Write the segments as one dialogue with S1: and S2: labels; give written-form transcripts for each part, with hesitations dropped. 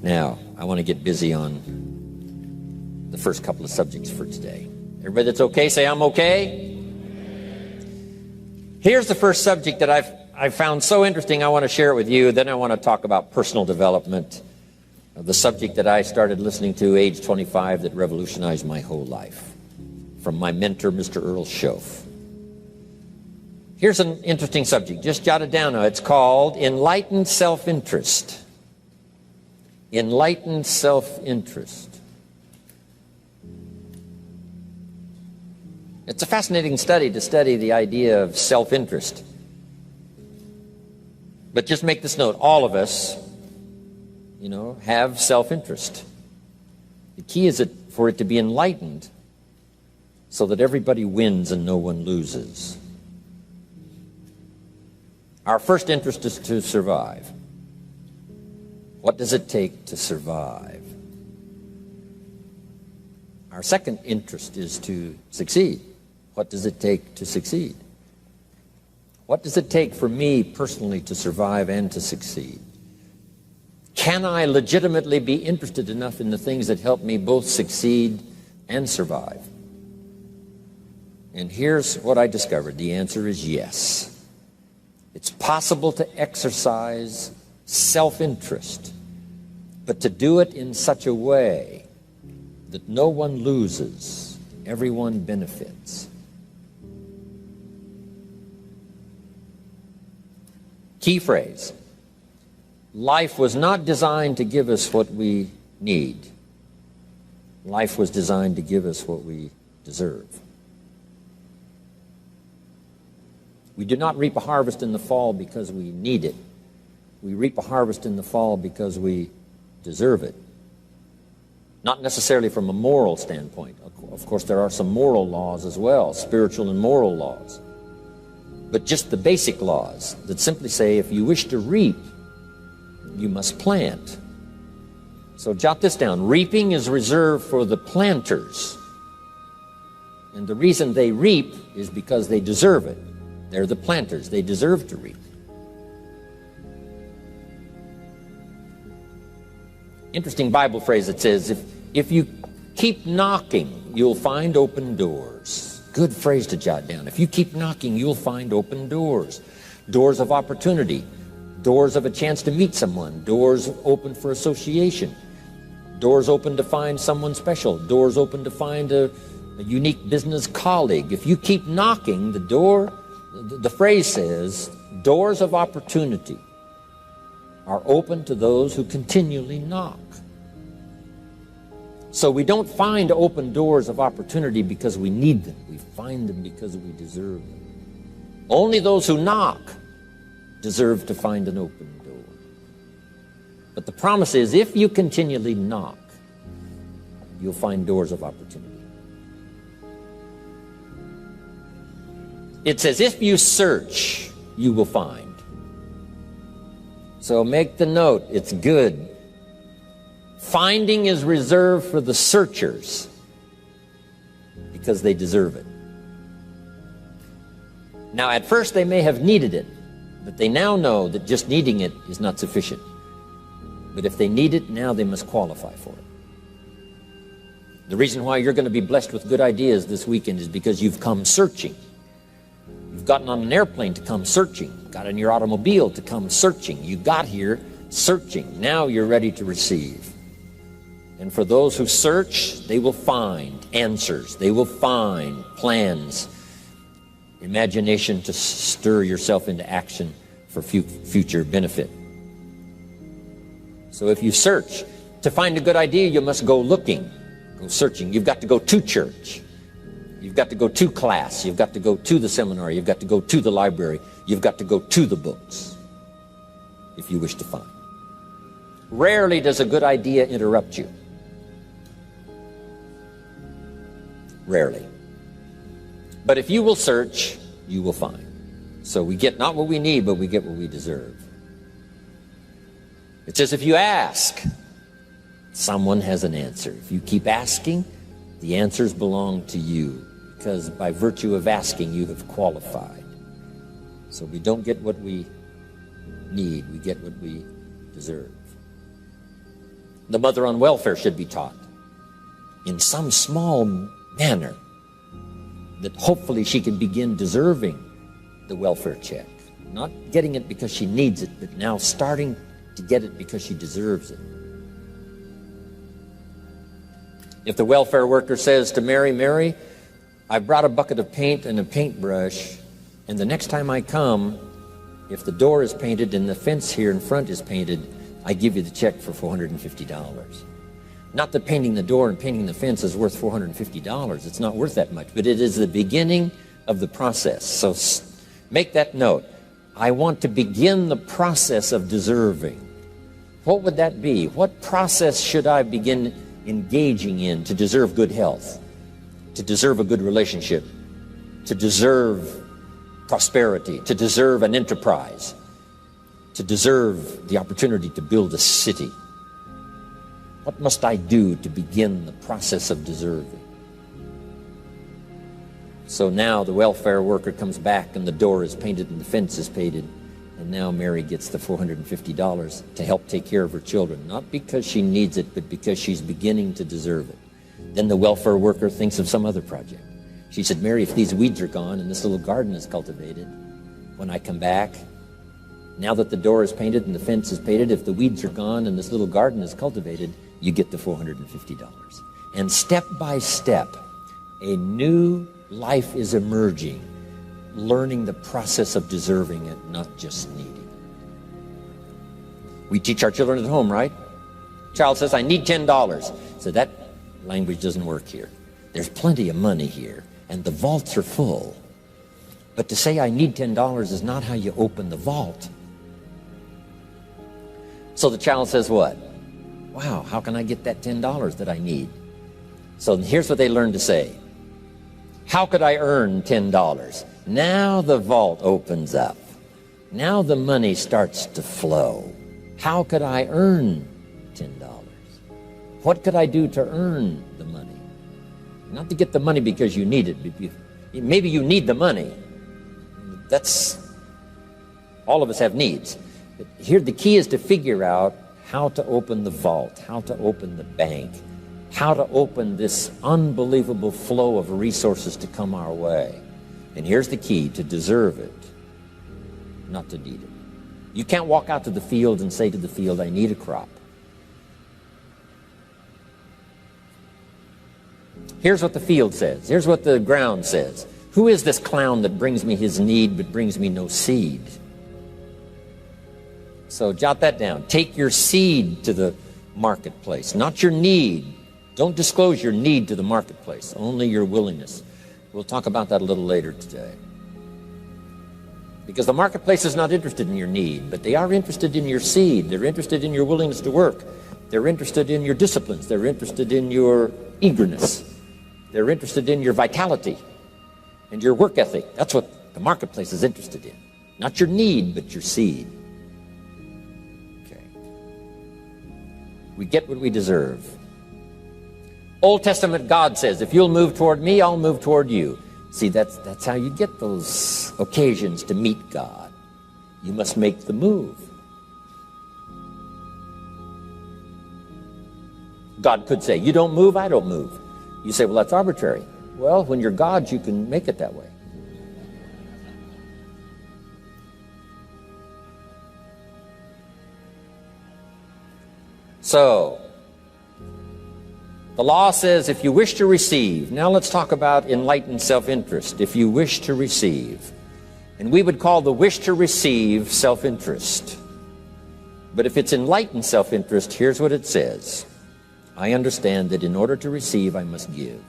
S1: Now, I want to get busy on the first couple of subjects for today. Everybody that's okay, say I'm okay. Here's the first subject that I've found so interesting. I want to share it with you. Then I want to talk about personal development, the subject that I started listening to age 25 that revolutionized my whole life, from my mentor, Mr. Earl Schoaf. Here's an interesting subject. Just jot it down now. It's called Enlightened Self-Interest. Enlightened self-interest. It's a fascinating study to study the idea of self-interest. But just make this note, all of us, have self-interest. The key is for it to be enlightened so that everybody wins and no one loses. Our first interest is to survive. What does it take to survive? Our second interest is to succeed. What does it take to succeed? What does it take for me personally to survive and to succeed? Can I legitimately be interested enough in the things that help me both succeed and survive? And here's what I discovered. The answer is yes. It's possible to exercise self-interest, but to do it in such a way that no one loses, everyone benefits. Key phrase: life was not designed to give us what we need. Life was designed to give us what we deserve. We do not reap a harvest in the fall because we need it. We reap a harvest in the fall because we deserve it. Not necessarily from a moral standpoint. Of course, there are some moral laws as well, spiritual and moral laws. But just the basic laws that simply say if you wish to reap, you must plant. So jot this down. Reaping is reserved for the planters. And the reason they reap is because they deserve it. They're the planters. They deserve to reap. Interesting Bible phrase that says, if you keep knocking, you'll find open doors. Good phrase to jot down. If you keep knocking, you'll find open doors. Doors of opportunity. Doors of a chance to meet someone. Doors open for association. Doors open to find someone special. Doors open to find a unique business colleague. If you keep knocking, the phrase says, doors of opportunity are open to those who continually knock. So we don't find open doors of opportunity because we need them. We find them because we deserve them. Only those who knock deserve to find an open door. But the promise is, if you continually knock, you'll find doors of opportunity. It says, if you search, you will find. So make the note, it's good. Finding is reserved for the searchers because they deserve it. Now, at first they may have needed it, but they now know that just needing it is not sufficient. But if they need it, now they must qualify for it. The reason why you're going to be blessed with good ideas this weekend is because you've come searching. You've gotten on an airplane to come searching. Got in your automobile to come searching. You got here searching. Now you're ready to receive. And for those who search, they will find answers. They will find plans, imagination to stir yourself into action for future benefit. So if you search, to find a good idea, you must go looking, go searching. You've got to go to church. You've got to go to class. You've got to go to the seminar. You've got to go to the library. You've got to go to the books if you wish to find. Rarely does a good idea interrupt you. Rarely. But if you will search, you will find. So we get not what we need, but we get what we deserve. It says if you ask, someone has an answer. If you keep asking, the answers belong to you, because by virtue of asking, you have qualified. So we don't get what we need, we get what we deserve. The mother on welfare should be taught in some small manner that hopefully she can begin deserving the welfare check. Not getting it because she needs it, but now starting to get it because she deserves it. If the welfare worker says to Mary, Mary, I brought a bucket of paint and a paintbrush, and the next time I come, if the door is painted and the fence here in front is painted, I give you the check for $450. Not that painting the door and painting the fence is worth $450. It's not worth that much, but it is the beginning of the process. So make that note. I want to begin the process of deserving. What would that be? What process should I begin engaging in to deserve good health, to deserve a good relationship, to deserve prosperity, to deserve an enterprise, to deserve the opportunity to build a city? What must I do to begin the process of deserving? So now the welfare worker comes back and the door is painted and the fence is painted, and now Mary gets the $450 to help take care of her children, not because she needs it, but because she's beginning to deserve it. Then the welfare worker thinks of some other project. She said, Mary, if these weeds are gone and this little garden is cultivated, when I come back, now that the door is painted and the fence is painted, if the weeds are gone and this little garden is cultivated, you get the $450. And step by step, a new life is emerging, learning the process of deserving it, not just needing. We teach our children at home, right? Child says, I need $10. So that language doesn't work here. There's plenty of money here, and the vaults are full. But to say I need $10 is not how you open the vault. So the child says what? Wow, how can I get that $10 that I need? So here's what they learn to say. How could I earn $10? Now the vault opens up. Now the money starts to flow. How could I earn $10? What could I do to earn the money? Not to get the money because you need it. Maybe you need the money. That's, all of us have needs. But here the key is to figure out how to open the vault, how to open the bank, how to open this unbelievable flow of resources to come our way. And here's the key: to deserve it, not to need it. You can't walk out to the field and say to the field, I need a crop. Here's what the field says. Here's what the ground says. Who is this clown that brings me his need but brings me no seed? So jot that down. Take your seed to the marketplace, not your need. Don't disclose your need to the marketplace, only your willingness. We'll talk about that a little later today. Because the marketplace is not interested in your need, but they are interested in your seed. They're interested in your willingness to work. They're interested in your disciplines. They're interested in your eagerness. They're interested in your vitality and your work ethic. That's what the marketplace is interested in. Not your need, but your seed. Okay. We get what we deserve. Old Testament God says, if you'll move toward me, I'll move toward you. See, that's how you get those occasions to meet God. You must make the move. God could say, you don't move, I don't move. You say, well, that's arbitrary. Well, when you're God, you can make it that way. So, the law says if you wish to receive. Now let's talk about enlightened self-interest. If you wish to receive. And we would call the wish to receive self-interest. But if it's enlightened self-interest, here's what it says. I understand that in order to receive, I must give.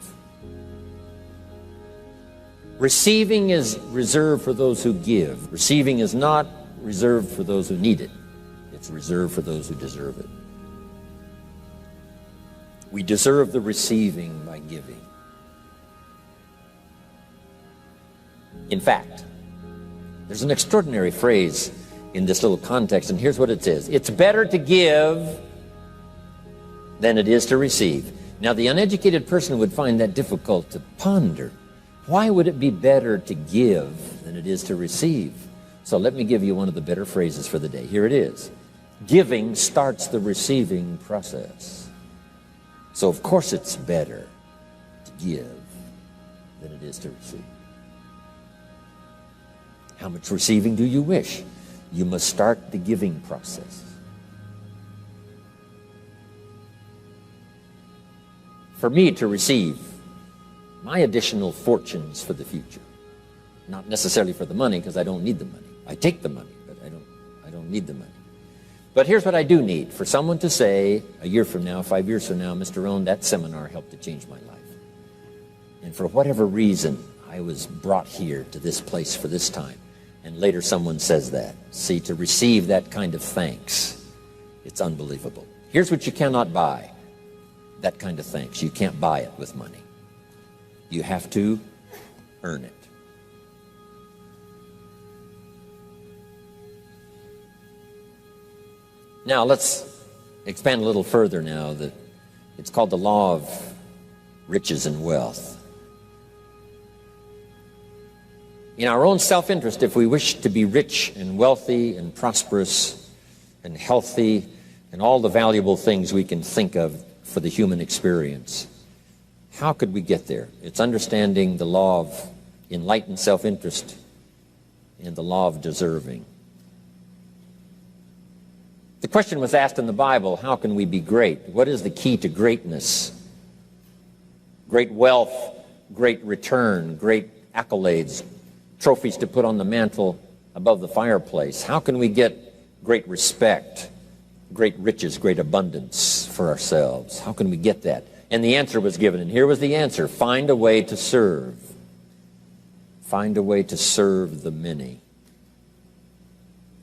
S1: Receiving is reserved for those who give. Receiving is not reserved for those who need it. It's reserved for those who deserve it. We deserve the receiving by giving. In fact, there's an extraordinary phrase in this little context, and here's what it says. It's better to give than it is to receive. Now, the uneducated person would find that difficult to ponder. Why would it be better to give than it is to receive? So let me give you one of the better phrases for the day. Here it is. Giving starts the receiving process. So of course it's better to give than it is to receive. How much receiving do you wish? You must start the giving process. For me to receive my additional fortunes for the future, not necessarily for the money, because I don't need the money. I take the money, but I don't need the money. But here's what I do need: for someone to say a year from now, 5 years from now, Mr. Rohn, that seminar helped to change my life. And for whatever reason, I was brought here to this place for this time. And later someone says that. See, to receive that kind of thanks, it's unbelievable. Here's what you cannot buy: that kind of thanks. You can't buy it with money. You have to earn it. Now let's expand a little further now. It's called the law of riches and wealth. In our own self-interest, if we wish to be rich and wealthy and prosperous and healthy and all the valuable things we can think of for the human experience, how could we get there? It's understanding the law of enlightened self-interest and the law of deserving. The question was asked in the Bible, how can we be great? What is the key to greatness? Great wealth, great return, great accolades, trophies to put on the mantle above the fireplace. How can we get great respect, great riches, great abundance for ourselves? How can we get that? And the answer was given, and here was the answer: find a way to serve. Find a way to serve the many.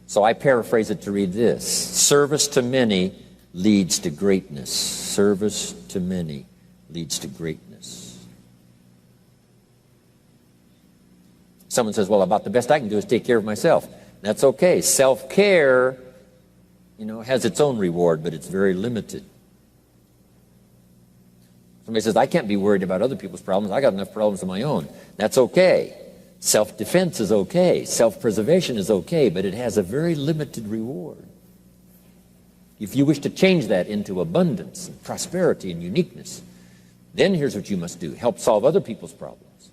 S1: So I paraphrase it to read this: service to many leads to greatness. Service to many leads to greatness. Someone says, well, about the best I can do is take care of myself. That's okay. Self-care, has its own reward, but it's very limited. Somebody says, I can't be worried about other people's problems. I got enough problems of my own. That's okay. Self-defense is okay. Self-preservation is okay, but it has a very limited reward. If you wish to change that into abundance and prosperity and uniqueness, then here's what you must do: help solve other people's problems.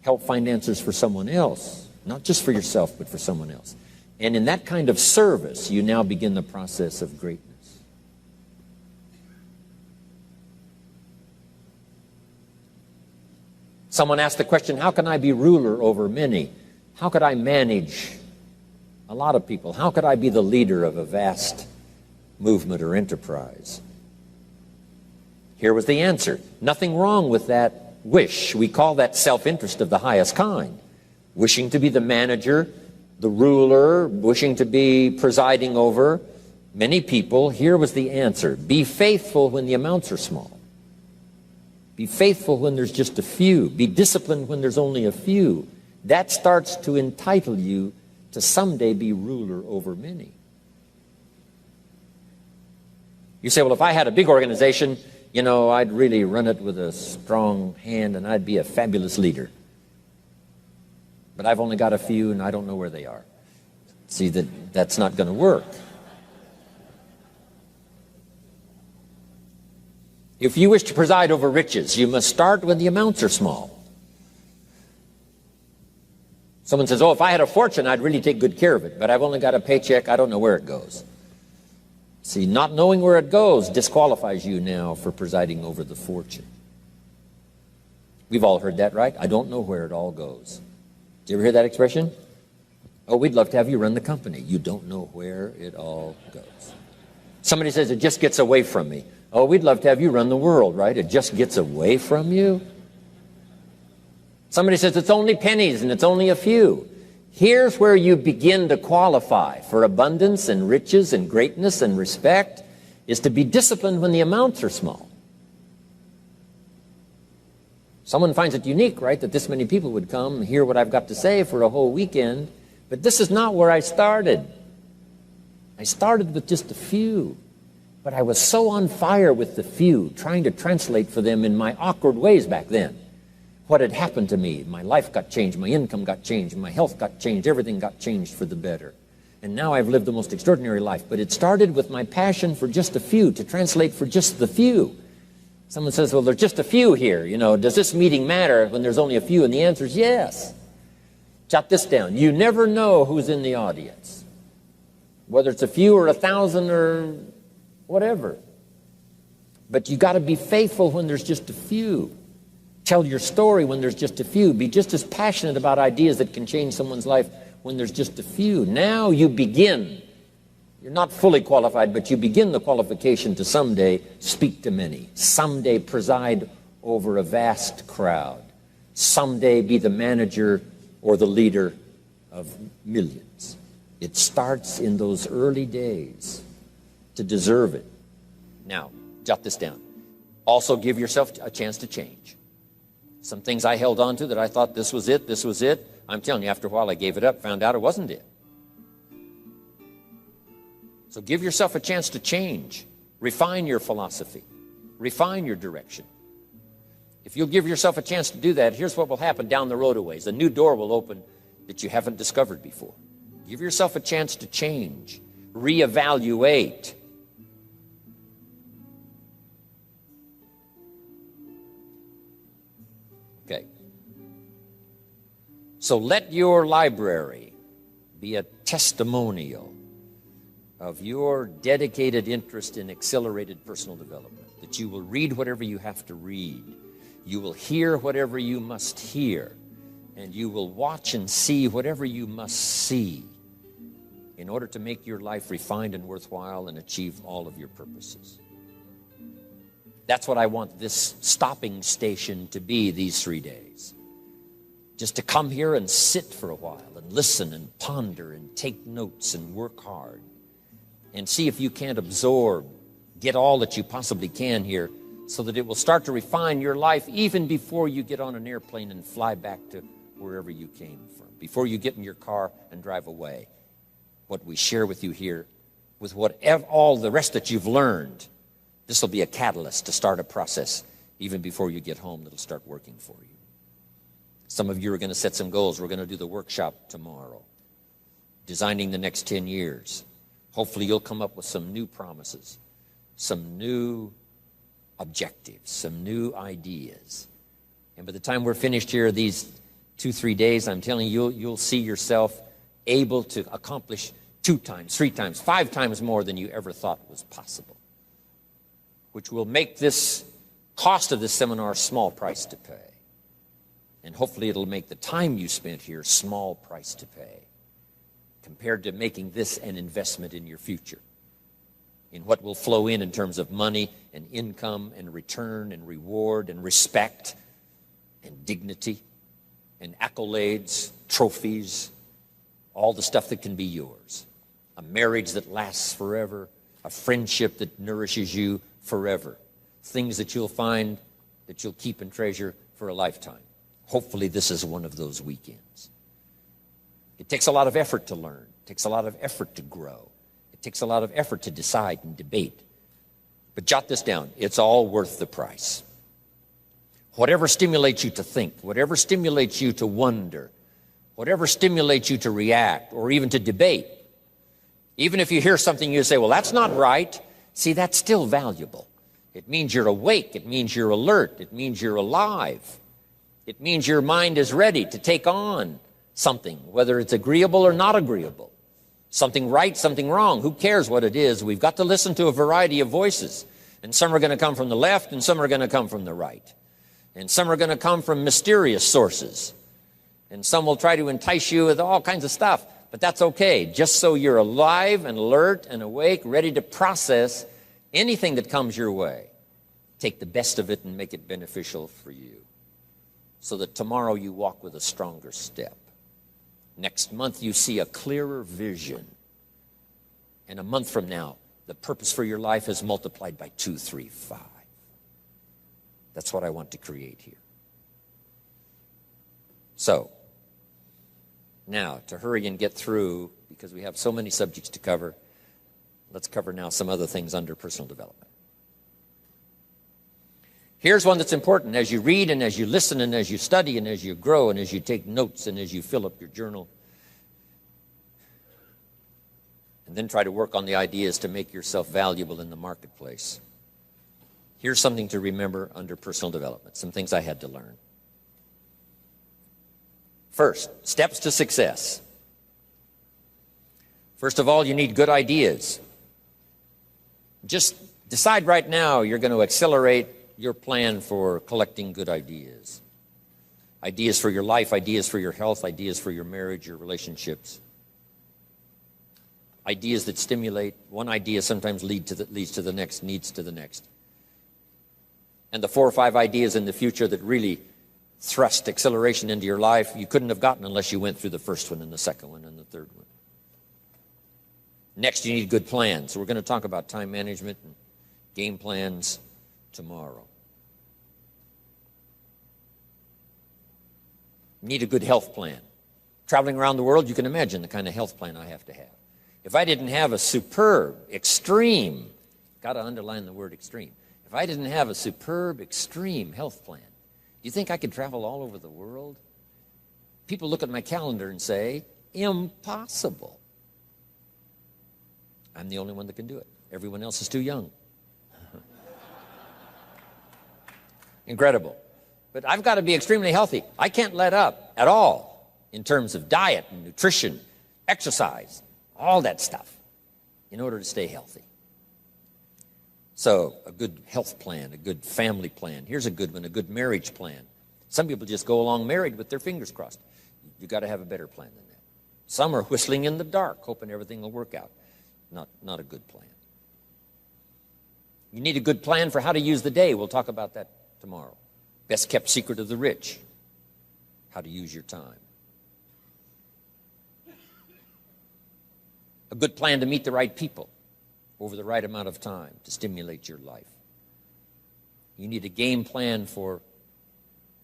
S1: Help find answers for someone else, not just for yourself, but for someone else. And in that kind of service, you now begin the process of greatness. Someone asked the question, how can I be ruler over many? How could I manage a lot of people? How could I be the leader of a vast movement or enterprise? Here was the answer: nothing wrong with that wish. We call that self-interest of the highest kind. Wishing to be the manager, the ruler, wishing to be presiding over many people. Here was the answer: be faithful when the amounts are small. Be faithful when there's just a few. Be disciplined when there's only a few. That starts to entitle you to someday be ruler over many. You say, well, if I had a big organization, I'd really run it with a strong hand and I'd be a fabulous leader. But I've only got a few and I don't know where they are. See, that's not going to work. If you wish to preside over riches, you must start when the amounts are small. Someone says, oh, if I had a fortune, I'd really take good care of it, but I've only got a paycheck, I don't know where it goes. See, not knowing where it goes disqualifies you now for presiding over the fortune. We've all heard that, right? I don't know where it all goes. Did you ever hear that expression? Oh, we'd love to have you run the company. You don't know where it all goes. Somebody says, it just gets away from me. Oh, we'd love to have you run the world, right? It just gets away from you. Somebody says it's only pennies and it's only a few. Here's where you begin to qualify for abundance and riches and greatness and respect, is to be disciplined when the amounts are small. Someone finds it unique, right, that this many people would come and hear what I've got to say for a whole weekend, but this is not where I started. I started with just a few. But I was so on fire with the few, trying to translate for them in my awkward ways back then what had happened to me. My life got changed, my income got changed, my health got changed, everything got changed for the better. And now I've lived the most extraordinary life. But it started with my passion for just a few, to translate for just the few. Someone says, well, there's just a few here. You know, does this meeting matter when there's only a few? And the answer is yes. Jot this down. You never know who's in the audience, whether it's a few or 1,000 or whatever. But you got to be faithful when there's just a few. Tell your story when there's just a few. Be just as passionate about ideas that can change someone's life when there's just a few. Now you begin. You're not fully qualified, but you begin the qualification to someday speak to many. Someday preside over a vast crowd. Someday be the manager or the leader of millions. It starts in those early days to deserve it. Now, jot this down. Also give yourself a chance to change. Some things I held on to that I thought this was it, this was it. I'm telling you, after a while I gave it up, found out it wasn't it. So give yourself a chance to change. Refine your philosophy. Refine your direction. If you'll give yourself a chance to do that, here's what will happen down the road a ways. A new door will open that you haven't discovered before. Give yourself a chance to change. Reevaluate. Okay. So let your library be a testimonial of your dedicated interest in accelerated personal development, that you will read whatever you have to read, you will hear whatever you must hear, and you will watch and see whatever you must see in order to make your life refined and worthwhile and achieve all of your purposes. That's what I want this stopping station to be these 3 days. Just to come here and sit for a while and listen and ponder and take notes and work hard and see if you can't absorb, get all that you possibly can here so that it will start to refine your life even before you get on an airplane and fly back to wherever you came from, before you get in your car and drive away. What we share with you here, with all the rest that you've learned, this will be a catalyst to start a process even before you get home that'll start working for you. Some of you are going to set some goals. We're going to do the workshop tomorrow, designing the next 10 years. Hopefully you'll come up with some new promises, some new objectives, some new ideas. And by the time we're finished here, these 2-3 days, I'm telling you, you'll see yourself able to accomplish 2 times, 3 times, 5 times more than you ever thought was possible, which will make this cost of this seminar a small price to pay. And hopefully it'll make the time you spent here small price to pay compared to making this an investment in your future, in what will flow in terms of money and income and return and reward and respect and dignity and accolades, trophies, all the stuff that can be yours. A marriage that lasts forever, a friendship that nourishes you forever, things that you'll find that you'll keep and treasure for a lifetime. Hopefully this is one of those weekends. It takes a lot of effort to learn. It takes a lot of effort to grow. It takes a lot of effort to decide and debate. But jot this down. It's all worth the price. Whatever stimulates you to think, whatever stimulates you to wonder, whatever stimulates you to react or even to debate, even if you hear something you say, well, that's not right, see, that's still valuable. It means you're awake. It means you're alert. It means you're alive. It means your mind is ready to take on something, whether it's agreeable or not agreeable. Something right, something wrong. Who cares what it is? We've got to listen to a variety of voices. And some are going to come from the left and some are going to come from the right. And some are going to come from mysterious sources. And some will try to entice you with all kinds of stuff. But that's okay, just so you're alive and alert and awake, ready to process anything that comes your way. Take the best of it and make it beneficial for you, so that tomorrow you walk with a stronger step. Next month you see a clearer vision. And a month from now, the purpose for your life is multiplied by 2, 3, 5. That's what I want to create here. So, now, to hurry and get through, because we have so many subjects to cover, let's cover now some other things under personal development. Here's one that's important as you read and as you listen and as you study and as you grow and as you take notes and as you fill up your journal. and then try to work on the ideas to make yourself valuable in the marketplace. Here's something to remember under personal development, some things I had to learn. First, steps to success. First of all, you need good ideas. Just decide right now you're going to accelerate your plan for collecting good ideas. Ideas for your life, ideas for your health, ideas for your marriage, your relationships. Ideas that stimulate. One idea sometimes leads to the next, needs to the next. And the 4 or 5 ideas in the future that really thrust acceleration into your life, you couldn't have gotten unless you went through the first one and the second one and the third one. Next, you need good plans. So we're going to talk about time management and game plans tomorrow. You need a good health plan. Traveling around the world, you can imagine the kind of health plan I have to have. If I didn't have a superb, extreme, got to underline the word extreme, if I didn't have a superb, extreme health plan, do you think I could travel all over the world? People look at my calendar and say, impossible. I'm the only one that can do it. Everyone else is too young. Incredible. But I've got to be extremely healthy. I can't let up at all in terms of diet and nutrition, exercise, all that stuff in order to stay healthy. So a good health plan, a good family plan. Here's a good one, a good marriage plan. Some people just go along married with their fingers crossed. You've got to have a better plan than that. Some are whistling in the dark, hoping everything will work out. Not a good plan. You need a good plan for how to use the day. We'll talk about that tomorrow. Best kept secret of the rich, how to use your time. A good plan to meet the right people over the right amount of time to stimulate your life. You need a game plan for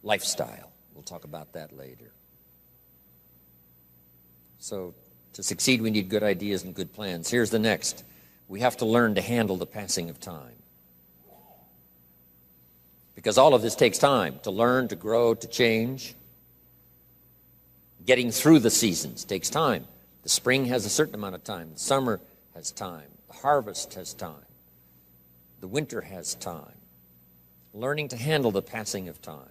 S1: lifestyle. We'll talk about that later. So to succeed, we need good ideas and good plans. Here's the next. We have to learn to handle the passing of time. Because all of this takes time to learn, to grow, to change. Getting through the seasons takes time. The spring has a certain amount of time. The summer has time. The harvest has time. The winter has time. Learning to handle the passing of time.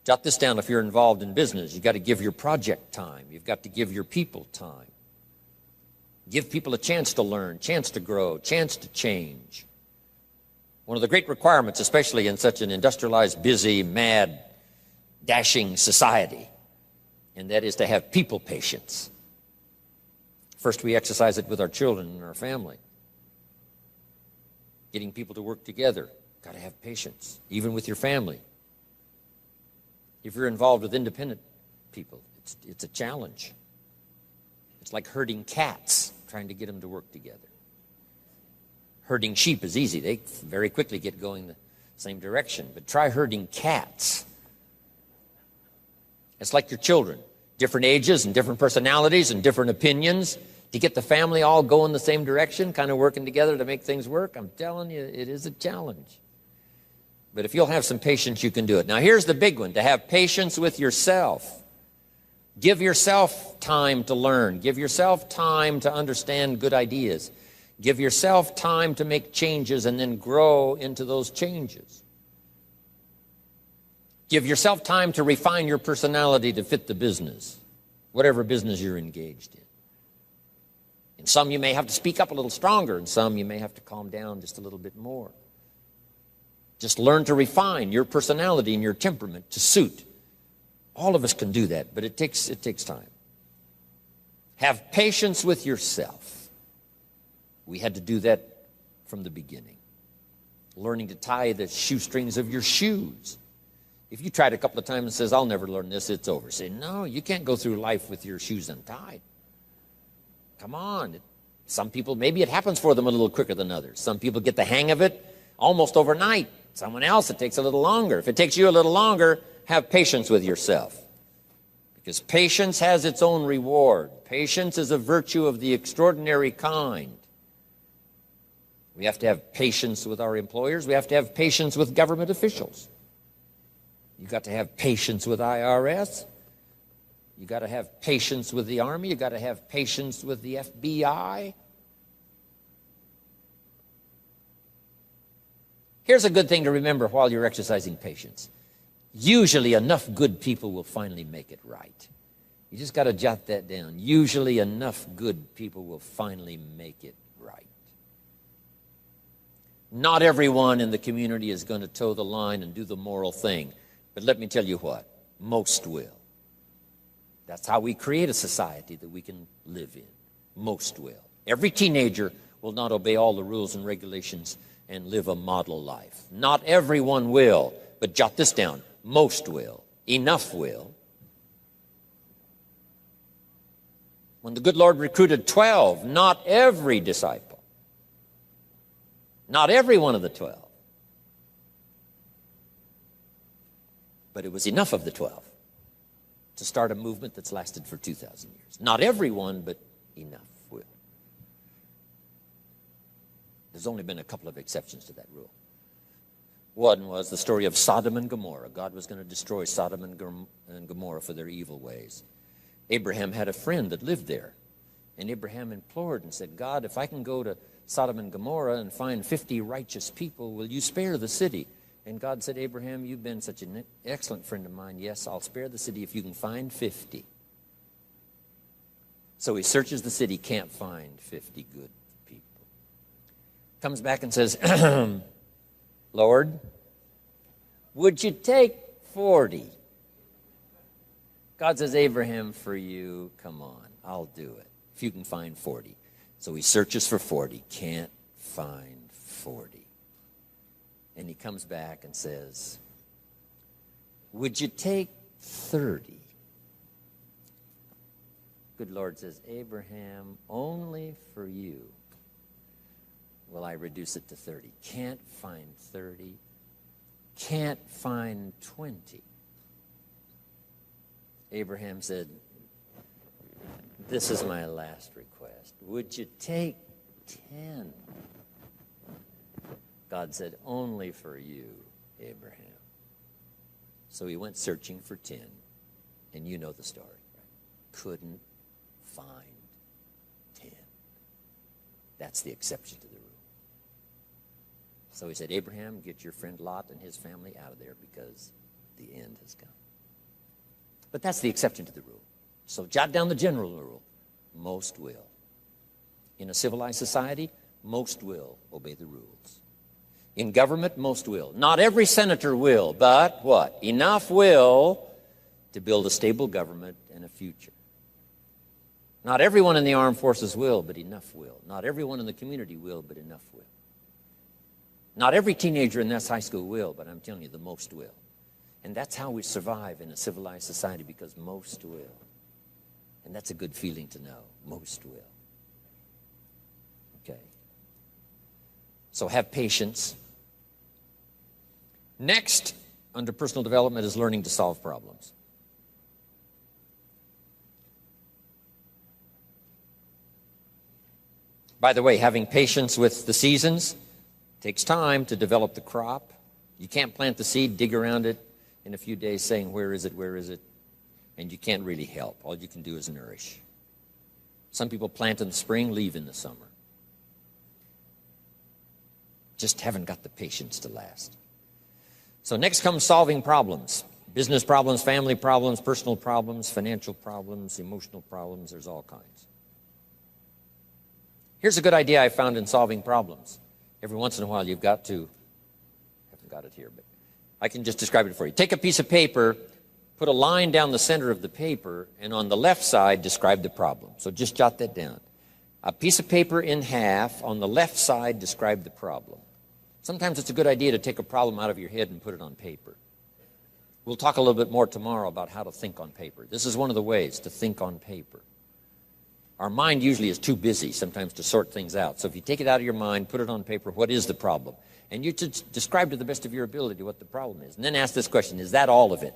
S1: Jot this down if you're involved in business. You've got to give your project time. You've got to give your people time. Give people a chance to learn, chance to grow, chance to change. One of the great requirements, especially in such an industrialized, busy, mad, dashing society, and that is to have people patience. First, we exercise it with our children and our family. Getting people to work together, got to have patience, even with your family. If you're involved with independent people, it's a challenge. It's like herding cats, trying to get them to work together. Herding sheep is easy. They very quickly get going the same direction. But try herding cats. It's like your children. Different ages and different personalities and different opinions. To get the family all going the same direction, kind of working together to make things work, I'm telling you, it is a challenge. But if you'll have some patience, you can do it. Now, here's the big one, to have patience with yourself. Give yourself time to learn. Give yourself time to understand good ideas. Give yourself time to make changes and then grow into those changes. Give yourself time to refine your personality to fit the business, whatever business you're engaged in. In some, you may have to speak up a little stronger. In some, you may have to calm down just a little bit more. Just learn to refine your personality and your temperament to suit. All of us can do that, but it takes time. Have patience with yourself. We had to do that from the beginning. Learning to tie the shoestrings of your shoes. If you tried a couple of times and says, I'll never learn this, it's over. Say, no, you can't go through life with your shoes untied. Come on. Some people, maybe it happens for them a little quicker than others. Some people get the hang of it almost overnight. Someone else, it takes a little longer. If it takes you a little longer, have patience with yourself. Because patience has its own reward. Patience is a virtue of the extraordinary kind. We have to have patience with our employers. We have to have patience with government officials. You've got to have patience with IRS. You've got to have patience with the Army. You've got to have patience with the FBI. Here's a good thing to remember while you're exercising patience. Usually enough good people will finally make it right. You just got to jot that down. Usually enough good people will finally make it right. Not everyone in the community is going to toe the line and do the moral thing. But let me tell you what, most will. That's how we create a society that we can live in. Most will. Every teenager will not obey all the rules and regulations and live a model life. Not everyone will, but jot this down. Most will. Enough will. When the good Lord recruited 12, not every disciple, not every one of the 12, but it was enough of the 12 to start a movement that's lasted for 2,000 years. Not everyone, but enough will. There's only been a couple of exceptions to that rule. One was the story of Sodom and Gomorrah. God was going to destroy Sodom and Gomorrah for their evil ways. Abraham had a friend that lived there. And Abraham implored and said, God, if I can go to Sodom and Gomorrah and find 50 righteous people, will you spare the city? And God said, Abraham, you've been such an excellent friend of mine. Yes, I'll spare the city if you can find 50. So he searches the city, can't find 50 good people. Comes back and says, Lord, would you take 40? God says, Abraham, for you, come on, I'll do it, if you can find 40. So he searches for 40, can't find 40. And he comes back and says, would you take 30? Good Lord says, Abraham, only for you will I reduce it to 30. Can't find 30. Can't find 20. Abraham said, this is my last request. Would you take 10? God said, only for you, Abraham. So he went searching for 10, and you know the story, right? Couldn't find 10. That's the exception to the rule. So he said, Abraham, get your friend Lot and his family out of there because the end has come. But that's the exception to the rule. So jot down the general rule. Most will. In a civilized society, most will obey the rules. In government, most will. Not every senator will, but what? Enough will to build a stable government and a future. Not everyone in the armed forces will, but enough will. Not everyone in the community will, but enough will. Not every teenager in this high school will, but I'm telling you, the most will. And that's how we survive in a civilized society, because most will. And that's a good feeling to know. Most will. Okay. So have patience. Next, under personal development, is learning to solve problems. By the way, having patience with the seasons takes time to develop the crop. You can't plant the seed, dig around it in a few days saying, where is it, where is it? And you can't really help. All you can do is nourish. Some people plant in the spring, leave in the summer. Just haven't got the patience to last. So next comes solving problems. Business problems, family problems, personal problems, financial problems, emotional problems. There's all kinds. Here's a good idea I found in solving problems. Every once in a while you've got to, I haven't got it here, but I can just describe it for you. Take a piece of paper, put a line down the center of the paper, and on the left side, describe the problem. So just jot that down. A piece of paper in half, on the left side, describe the problem. Sometimes it's a good idea to take a problem out of your head and put it on paper. We'll talk a little bit more tomorrow about how to think on paper. This is one of the ways to think on paper. Our mind usually is too busy sometimes to sort things out. So if you take it out of your mind, put it on paper, what is the problem? And you just describe to the best of your ability what the problem is. And then ask this question, is that all of it?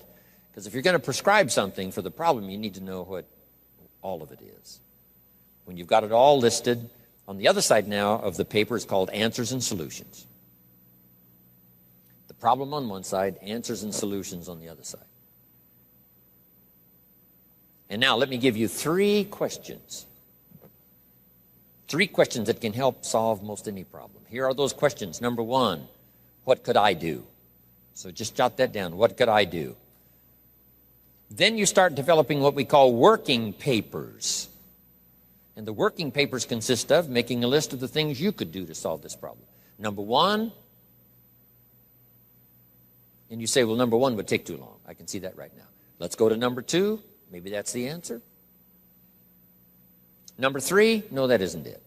S1: Because if you're going to prescribe something for the problem, you need to know what all of it is. When you've got it all listed, on the other side now of the paper is called answers and solutions. The problem on one side, answers and solutions on the other side. And now let me give you 3 questions. 3 questions that can help solve most any problem. Here are those questions. Number 1, What could I do? So just jot that down. What could I do? Then you start developing what we call working papers. And the working papers consist of making a list of the things you could do to solve this problem. Number one, and you say, well, number one would take too long. I can see that right now. Let's go to number two. Maybe that's the answer. Number three, no, that isn't it.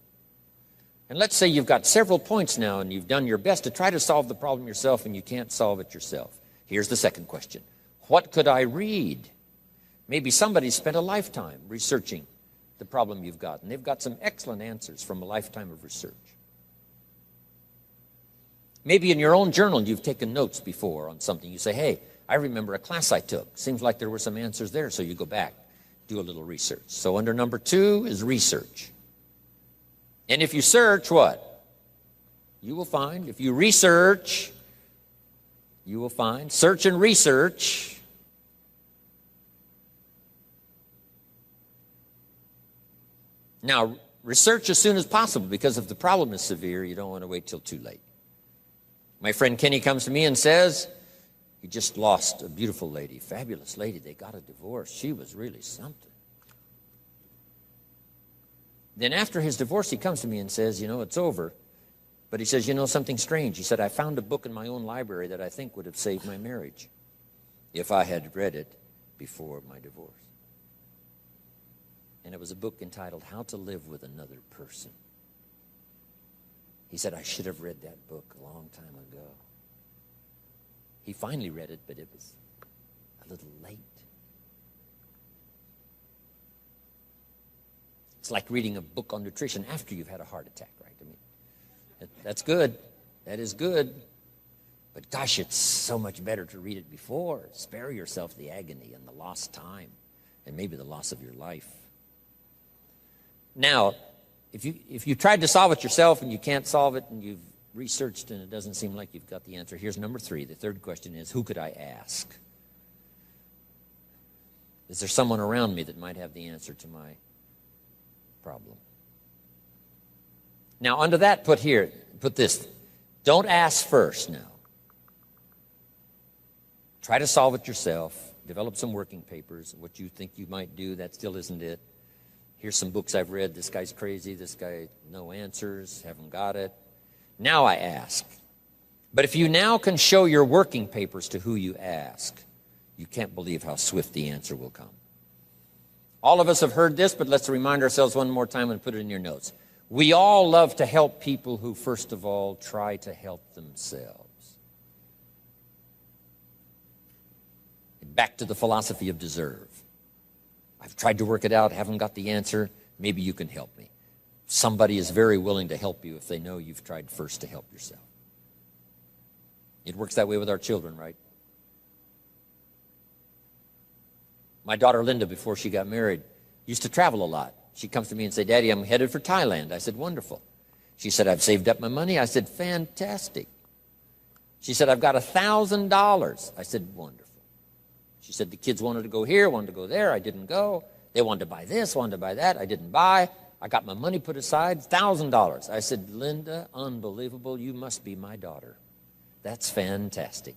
S1: And let's say you've got several points now and you've done your best to try to solve the problem yourself and you can't solve it yourself. Here's the second question. What could I read? Maybe somebody spent a lifetime researching the problem you've got, and they've got some excellent answers from a lifetime of research. Maybe in your own journal you've taken notes before on something. You say, hey, I remember a class I took. Seems like there were some answers there, so you go back, do a little research. So under number two is research. And if you search, what? You will find. If you research, you will find. Search and research. Now, research as soon as possible, because if the problem is severe, you don't want to wait till too late. My friend Kenny comes to me and says, he just lost a beautiful lady, fabulous lady. They got a divorce. She was really something. Then after his divorce, he comes to me and says, you know, it's over. But he says, you know, something strange. He said, I found a book in my own library that I think would have saved my marriage if I had read it before my divorce. And it was a book entitled How to Live with Another Person. He said, I should have read that book a long time ago. He finally read it, but it was a little late. It's like reading a book on nutrition after you've had a heart attack, right? I mean, that's good. That is good. But gosh, it's so much better to read it before. Spare yourself the agony and the lost time and maybe the loss of your life. Now, if you tried to solve it yourself and you can't solve it and you've researched and it doesn't seem like you've got the answer, here's number three. The third question is, who could I ask? Is there someone around me that might have the answer to my problem? Now, under that, put this. Don't ask first now. Try to solve it yourself. Develop some working papers. What you think you might do, that still isn't it. Here's some books I've read. This guy's crazy. This guy, no answers, haven't got it. Now I ask. But if you now can show your working papers to who you ask, you can't believe how swift the answer will come. All of us have heard this, but let's remind ourselves one more time and put it in your notes. We all love to help people who, first of all, try to help themselves. Back to the philosophy of deserve. I've tried to work it out, haven't got the answer. Maybe you can help me. Somebody is very willing to help you if they know you've tried first to help yourself. It works that way with our children, right? My daughter Linda, before she got married, used to travel a lot. She comes to me and said, Daddy, I'm headed for Thailand. I said, wonderful. She said, I've saved up my money. I said, fantastic. She said, I've got $1,000. I said, wonderful. She said, the kids wanted to go here, wanted to go there. I didn't go. They wanted to buy this, wanted to buy that. I didn't buy. I got my money put aside, $1,000. I said, Linda, unbelievable. You must be my daughter. That's fantastic.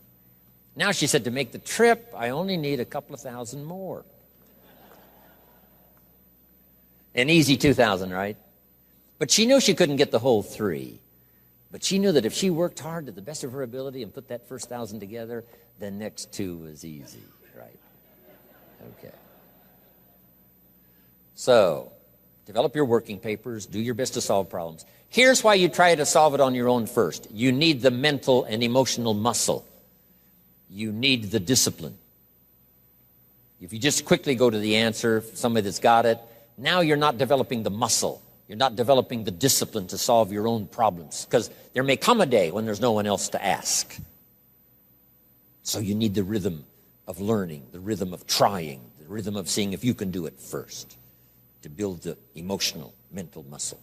S1: Now she said, to make the trip, I only need a couple of thousand more. An easy 2,000, right? But she knew she couldn't get the whole 3. But she knew that if she worked hard to the best of her ability and put that first 1,000 together, the next 2 was easy, right? Okay. So, develop your working papers. Do your best to solve problems. Here's why you try to solve it on your own first. You need the mental and emotional muscle. You need the discipline. If you just quickly go to the answer, somebody that's got it, now you're not developing the muscle. You're not developing the discipline to solve your own problems, because there may come a day when there's no one else to ask. So you need the rhythm of learning, the rhythm of trying, the rhythm of seeing if you can do it first to build the emotional, mental muscle.